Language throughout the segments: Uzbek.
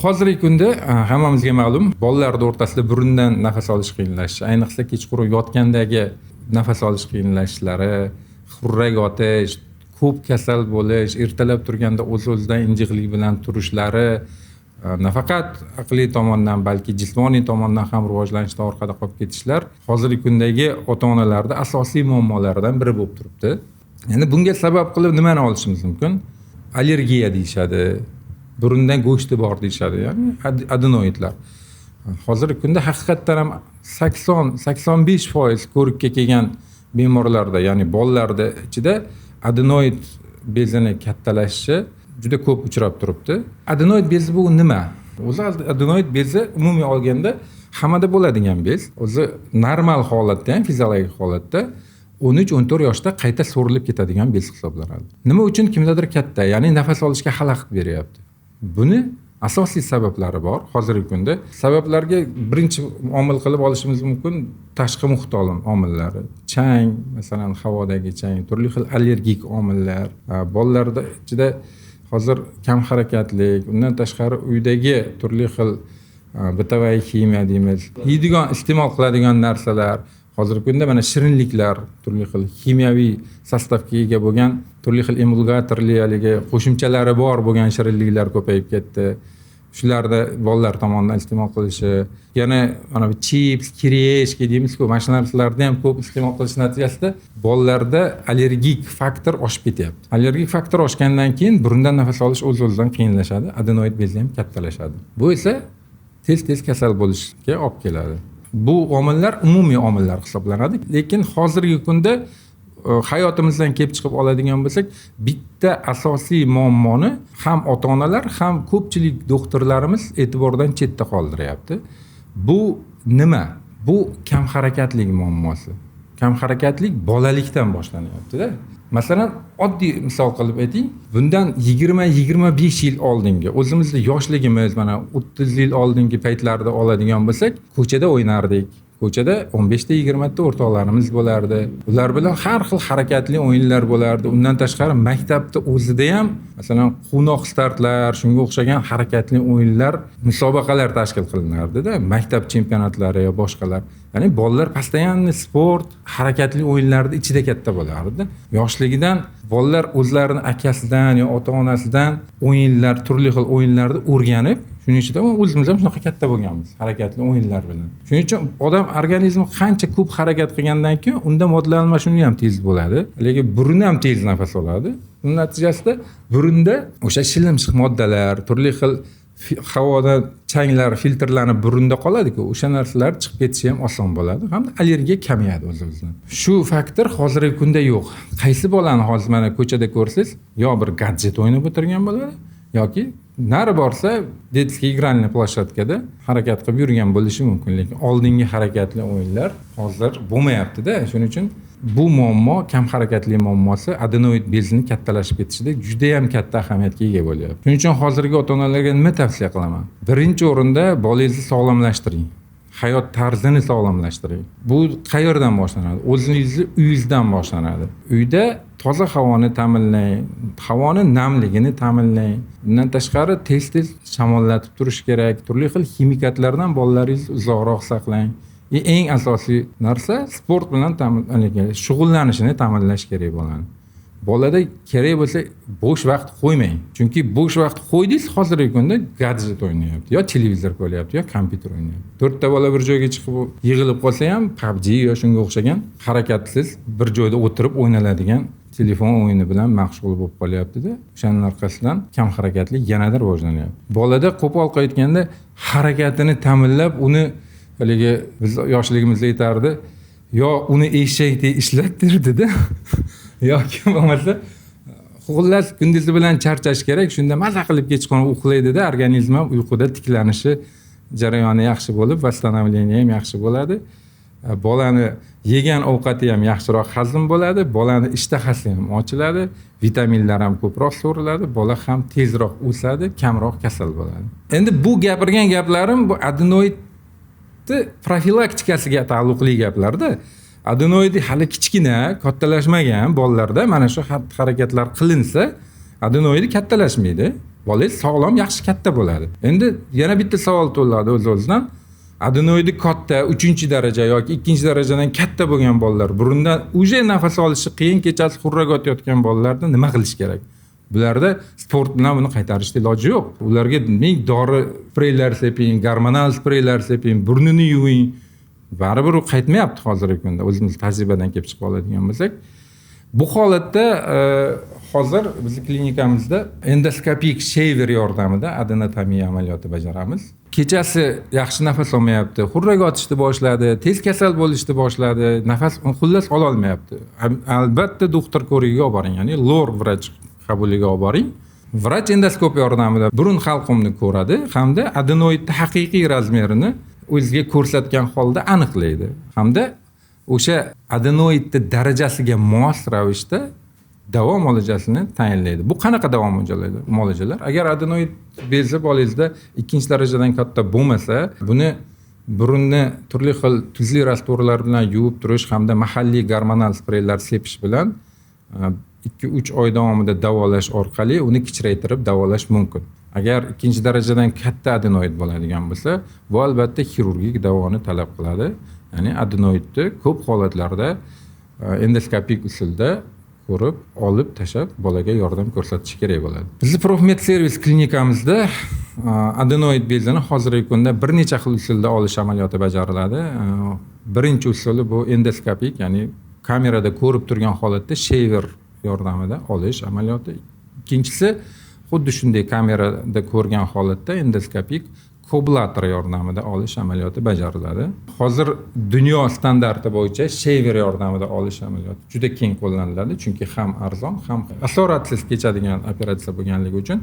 hozirgi kunda hammamizga ma'lum, bolalar o'rtasida burundan nafas olish qiyinlashishi, ayniqsa kechqurun yotgandagi nafas olish qiynalishlari, xurrak otish, ko'p kasal bo'lish, ertalab turganda o'z-o'zidan injiqlik bilan turishlari nafaqat aqliy tomondan, balki jismoniy tomondan ham rivojlanishda orqada qolib ketishlar hozirgi kundagi ota-onalarda asosiy muammolardan biri bo'lib turibdi. Endi bunga sabab qilib nimani olishimiz mumkin? Allergiya deyishadi, burundan go'shti bor deyishadi, ya'ni adenoidlar. Hozirgi kunda haqiqatdan ham 80-85% ko'rikka kelgan bemorlarda, ya'ni bolalarda ichida adenoid bezini kattalashishi juda ko'p uchrab turibdi. Adenoid bezi bu nima? O'zi adenoid bezi umumiy olganda hammada bo'ladigan bez. O'zi normal holatda ham, fiziologik holatda 13-14 yoshda qayta so'rilib ketadigan bez hisoblanadi. Nima uchun kimdadir katta, ya'ni nafas olishga xalaqit beryapti? Buni asosiy sabablari bor. Hozirgi kunda sabablarga birinchi omil qilib olishimiz mumkin tashqi muhit omillari. Chang, masalan, havodagi chang, turli xil allergik omillar, bolalarda ichida hozir kam harakatlik, undan tashqari uydagi turli xil bытовая ximiya deymiz, yeydigan, iste'mol qiladigan narsalar, hozirgi kunda mana shirinliklar, turli xil kimyoviy sostavga ega bo'lgan, turli xil emulgatorli haligi qo'shimchalari bor bo'lgan shirinliklar ko'payib ketdi. Shularda bolalar tomonidan iste'mol qilishi, yana mana bu chips, kireshki deymiz-ku, mana shu narsalarni ham ko'p iste'mol qilish natijasida bolalarda allergik faktor oshib ketyapti. Allergik faktor oshgandan keyin burundan nafas olish o'z-o'zidan qiyinlashadi, adenoid bezi ham kattalashadi. Bu esa tez-tez kasal bo'lishga olib keladi. Bu omillar umumiy omillar hisoblanadi, lekin hozirgi kunda hayotimizdan kelib chiqib oladigan bo'lsak, bitta asosiy muammoni ham ota-onalar, ham ko'pchilik doktorlarimiz e'tibordan chetda qoldiryapti. Bu nima? Bu kam harakatlik muammosi. Kam harakatlik bolalikdan boshlanyapti-da. Masalan, oddiy misol qilib ayting, bundan 20-25 yil oldingi, o'zimizning yoshligimiz, mana 30 yil oldingi paytlarda oladigan bo'lsak, ko'chada o'ynardik. Ko'chada 15-20 ta o'rtoqlarimiz bo'lardi. Ular bilan har xil harakatli o'yinlar bo'lardi. Undan tashqari maktabda o'zida ham masalan quvnoq startlar, shunga o'xshagan harakatli o'yinlar, musobaqalar tashkil qilinardi-da, maktab chempionatlari yo boshqalar. Ya'ni bolalar постоянно sport, harakatli o'yinlarda ichida katta bo'lardi. Yoshligidan bolalar o'zlarini akasidan yo ota-onasidan o'yinlar, turli xil o'yinlarni o'rganib, shuning uchun ham o'zimiz ham shunaqa katta bo'lganmiz harakatli o'yinlar bilan. Shuning uchun odam organizmi qancha ko'p harakat qilgandan keyin unda modda almashinuvi ham tez bo'ladi, lekin burun ham tez nafas oladi. Uning natijasida burunda o'sha shilimshiq moddalar, turli xil havoda changlar filtrlanib burunda qoladi-ku, o'sha narsalar chiqib ketishi ham oson bo'ladi, hamda allergiya kamayadi o'z-o'zidan. Shu faktor hozirgi kunda yo'q. Qaysi bolani hozir mana ko'chada ko'rsangiz, yo bir gadjet o'ynab o'tirgan bo'ladi, yoki nari borsa детский игральный площадкада harakat qilib yurgan bo'lishi mumkin, lekin oldingi harakatli o'yinlar hozir bo'lmayapti-da. Shuning uchun bu muammo, kam harakatli muammosi adenoid bezini kattalashib ketishida juda ham katta ahamiyatga ega bo'lyapti. Shuning uchun hozirgi ota-onalarga nima tavsiya qilaman? Birinchi o'rinda bolangizni sog'lomlashtiring. Hayot tarzini sog'lomlashtiring. Bu qayerdan boshlanadi? O'zingizni uyingizdan boshlanadi. Uyda toza havoni ta'minlang, havoni namligini ta'minlang. Bundan tashqari tez-tez shamollatib turish kerak. Turli xil ximikatlardan bolalaringizni uzoqroq saqlang. Eng asosiy narsa sport bilan shug'ullanishini ta'minlash kerak bo'ladi. Bolada kerak bo'lsa bo'sh vaqt qo'ymang. Chunki bo'sh vaqt qo'ydingiz, hozirgi kunda gadjet o'ynayapti, yo televizor ko'ryapti, yo kompyuter o'ynayapti. 4 ta bola bir joyga chiqib yig'ilib qolsa ham PUBG yo shunga o'xshagan harakatsiz bir joyda o'tirib o'ynaladigan telefon o'yini bilan mashg'ul bo'lib qolyapti-da. O'shaning orqasidan kam harakatlik yanada rivojlanyapti. Bolada qo'pol qaytganda harakatini ta'minlab, uni haligi biz yoshligimizda aytardi, yo uni eshakdek ishlattirdi-da. yoki bo'lmasa xullas kunduzi bilan charchash kerak, shunda maza qilib kechqurun uxlaydi-da, organizm ham uyquda tiklanishi jarayoni yaxshi bo'lib, восстановление ham yaxshi bo'ladi. Bolani yegan ovqati ham yaxshiroq hazm bo'ladi, bolani ishtahasi ham ochiladi, vitaminlar ham ko'proq so'riladi, bola ham tezroq o'sadi, kamroq kasal bo'ladi. Endi bu gapirgan gaplarim bu adenoid profilaktikasiga taalluqli gaplarda. Adenoid hali kichkina, kattalashmagan bolalarda mana shu harakatlar qilinsa, adenoid kattalashmaydi. bolangiz sog'lom, yaxshi katta bo'ladi. Endi yana bitta savol tug'iladi o'z-o'zidan. Adenoidi katta 3-daraja yoki 2-darajadan katta bo'lgan bolalar, burundan uje nafas olishi qiyin, kechasi xurrak o'tayotgan bolalarda nima qilish kerak? Bularda sport bilan buni qaytarishning iloji yo'q. Ularga ming dori spreylar seping, gormonal spreylar seping, burnini yuving. Baribir u qaytmayapti hozirgi kunda. O'zimiz tajribadan kelib chiqib oladigan bo'lsak, bu holatda hozir bizning klinikamizda endoskopik shaver yordamida adenotomiya amaliyoti bajaramiz. Kechasi yaxshi nafas olmayapti, xurrak otishni boshladi, tez kasal bo'lishni boshladi, nafas xullas ola olmayapti. Albatta doktor ko'rigiga olib boring, ya'ni lor vrach qabuliga olib boring. Vrach endoskop yordamida burun halqumni ko'radi hamda adenoidning haqiqiy razmerini o'ziga ko'rsatgan holda aniqlaydi. Hamda o'sha adenoidning darajasiga mos ravishda davo muolajasini tayinlaydi. Bu qanaqa davo muolajalar? Agar adenoid bezi bolangizda 2-darajadan katta bo'lmasa, buni burunni turli xil tuzli rastvorlar bilan yuvib turish hamda mahalliy gormonal spreylar sepish bilan 2-3 oy davomida davolash orqali uni kichraytirib davolash mumkin. Agar 2-darajadan katta adenoid bo'ladigan bo'lsa, bu albatta xirurgik davoni talab qiladi. Ya'ni adenoidni ko'p holatlarda endoskopik usulda ko'rib, olib tashlab bolaga yordam ko'rsatish kerak bo'ladi. Bizning Profmed servis klinikamizda adenoid bezini hozirgi kunda bir necha xil usulda olish amaliyoti bajariladi. Birinchi usuli bu endoskopik, ya'ni kamerada ko'rib turgan holatda shaver yordamida olish amaliyoti. Ikkinchisi xuddi shunday kamerada ko'rgan holatda endoskopik koblator yordamida olish amaliyoti bajariladi. Hozir dunyo standarti bo'yicha shaver yordamida olish amaliyoti juda keng qo'llaniladi, chunki ham arzon, ham asoratsiz kechadigan operatsiya bo'lganligi uchun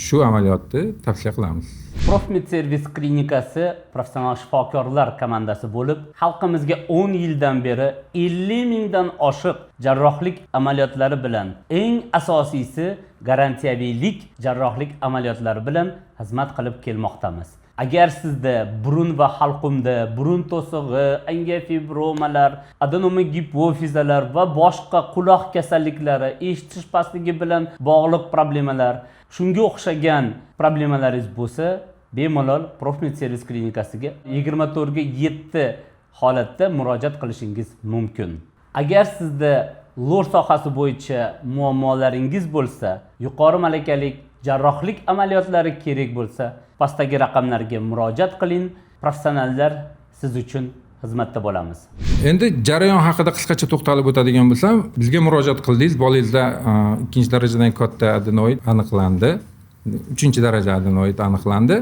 shu amaliyotni tavsiya qilamiz. Profmed servis klinikasi professional shifokorlar komandasi bo'lib, xalqimizga 10 yildan beri 50 mingdan oshiq jarrohlik amaliyotlari bilan, eng asosiysi garantiyaviylik jarrohlik amaliyotlari bilan xizmat qilib kelmoqdamiz. Agar sizda burun va halqumda burun to'sig'i, angiofibromlar, adenoma gipofizalar va boshqa quloq kasalliklari, eshitish pastligi bilan bog'liq problemalar, shunga o'xshagan problemalaringiz bo'lsa, bemalol Profmed servis klinikasiga 24 ga 7 holatda murojaat qilishingiz mumkin. Agar sizda lor sohasi bo'yicha muammolaringiz bo'lsa, yuqori malakali jarrohlik amaliyotlari kerak bo'lsa, pastdagi raqamlarga murojaat qiling. Professionallar siz uchun xizmatda bo'lamiz. Endi jarayon haqida qisqacha to'xtalib o'tadigan bo'lsam, bizga murojaat qildingiz, bolangizda 2-darajadan katta adenoid aniqlandi, 3-daraja adenoid aniqlandi.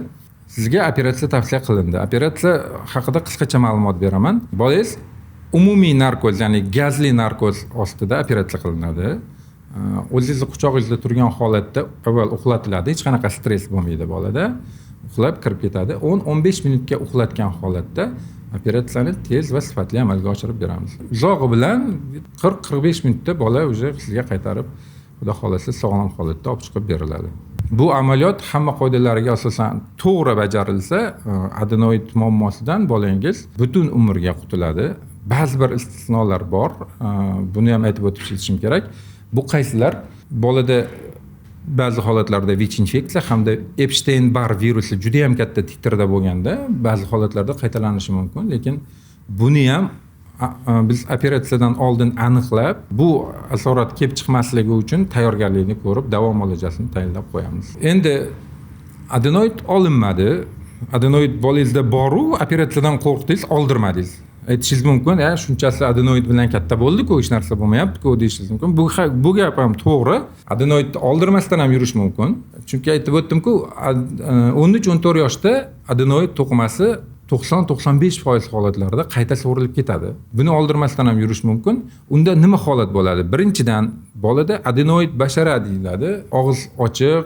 Sizga operatsiya tavsiya qilindi. Operatsiya haqida qisqacha ma'lumot beraman. Bolangiz umumiy narkoz, ya'ni gazli narkoz ostida operatsiya qilinadi. O'zingizni quchog'ingizda turgan holatda avval uxlatiladi, hech qanaqa stress bo'lmaydi bolada. Uxlab kirib ketadi. 10-15 minutga uxlatgan holatda operatsiyani tez va sifatli amalga oshirib beramiz. Uzog'i bilan 40-45 minutda bola o'zi sizga qaytarib, xudo xolasa sog'lom holatda olib chiqib beriladi. Bu amaliyot hamma qoidalariga asosan to'g'ri bajarilsa, adenoid muammosidan bolangiz butun umrga qutuladi. Ba'zi bir istisnolar bor. Buni ham aytib o'tishim kerak. Bu qaysilar? Bolada ba'zi holatlarda VICH infeksiya hamda Epstein-Barr virusi juda ham katta titrda bo'lganda ba'zi holatlarda qaytalanishi mumkin, lekin buni ham biz operatsiyadan oldin aniqlab, bu asorat kelib chiqmasligi uchun tayyorgarlikni ko'rib, davo muolajasini tayinlab qo'yamiz. Endi adenoid olinmadi. Adenoid bolangizda bor-u, operatsiyadan qo'rqdingiz, oldirmadingiz. Aytishingiz mumkin, shunchasi adenoid bilan katta bo'ldi-ku, hech narsa bo'lmayapti-ku deyishingiz mumkin. Bu gap ham to'g'ri. Adenoidni oldirmasdan ham yurish mumkin. Chunki aytib o'tdim-ku, 13-14 yoshda adenoid to'qimasi 90-95% holatlarda qayta so'rilib ketadi. Buni oldirmasdan ham yurish mumkin. Unda nima holat bo'ladi? Birinchidan, bolada adenoid bashara deyiladi. Og'iz ochiq,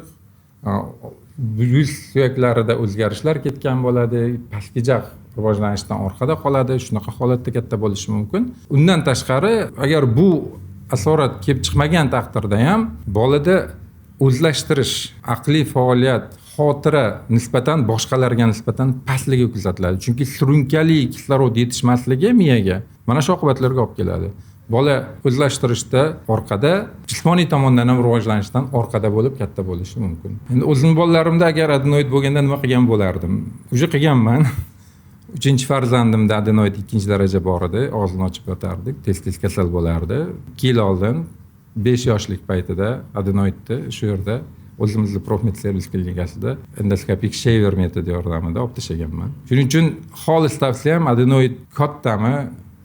yuz suyaklarida o'zgarishlar ketgan bo'ladi, pastki jag rivojlanishdan orqada qoladi. Shunaqa holatda katta bo'lishi mumkin. Undan tashqari, agar bu asorat kelib chiqmagan taqdirda ham bolada o'zlashtirish, aqliy faoliyat, xotira nisbatan boshqalarga nisbatan pastligi kuzatiladi. Chunki surunkali kislorod yetishmasligi miyaga mana shu oqibatlarga olib keladi. bola o'zlashtirishda orqada, jismoniy tomondan ham rivojlanishdan orqada bo'lib katta bo'lishi mumkin. Endi o'zim bolalarimda agar adenoid bo'lganda nima qilgan bo'lardim? Uje qilganman. 3-farzandimda adenoid 2-daraja bor edi, og'zini ochib yotardik, tez kasal bo'lardi. 2 yil oldin 5 yoshlik paytida adenoidni shu yerda o'zimizni Profmed servis klinikasida endoskopik shaver metodi yordamida olib tashlaganman. Shuning uchun xolis tavsiyam adenoid kattami,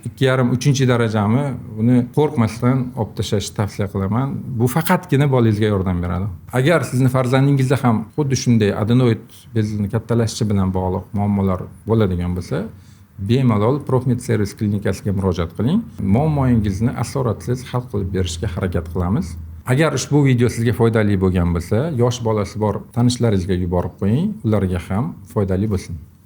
2,5-3 darajami buni qo'rqmasdan olib tashlashni tavsiya qilaman. Bu faqatgina bolangizga yordam beradi. Agar sizni farzandingizda ham xuddi shunday adenoid bezining kattalashishi bilan bog'liq muammolar bo'ladigan bo'lsa, bemalol Profmed servis klinikasiga murojaat qiling. Muammoingizni asoratsiz hal qilib berishga harakat qilamiz. Agar ushbu video sizga foydali bo'lgan bo'lsa, yosh bolasi bor tanishlaringizga yuborib qo'ying, ularga ham foydali bo'lsin.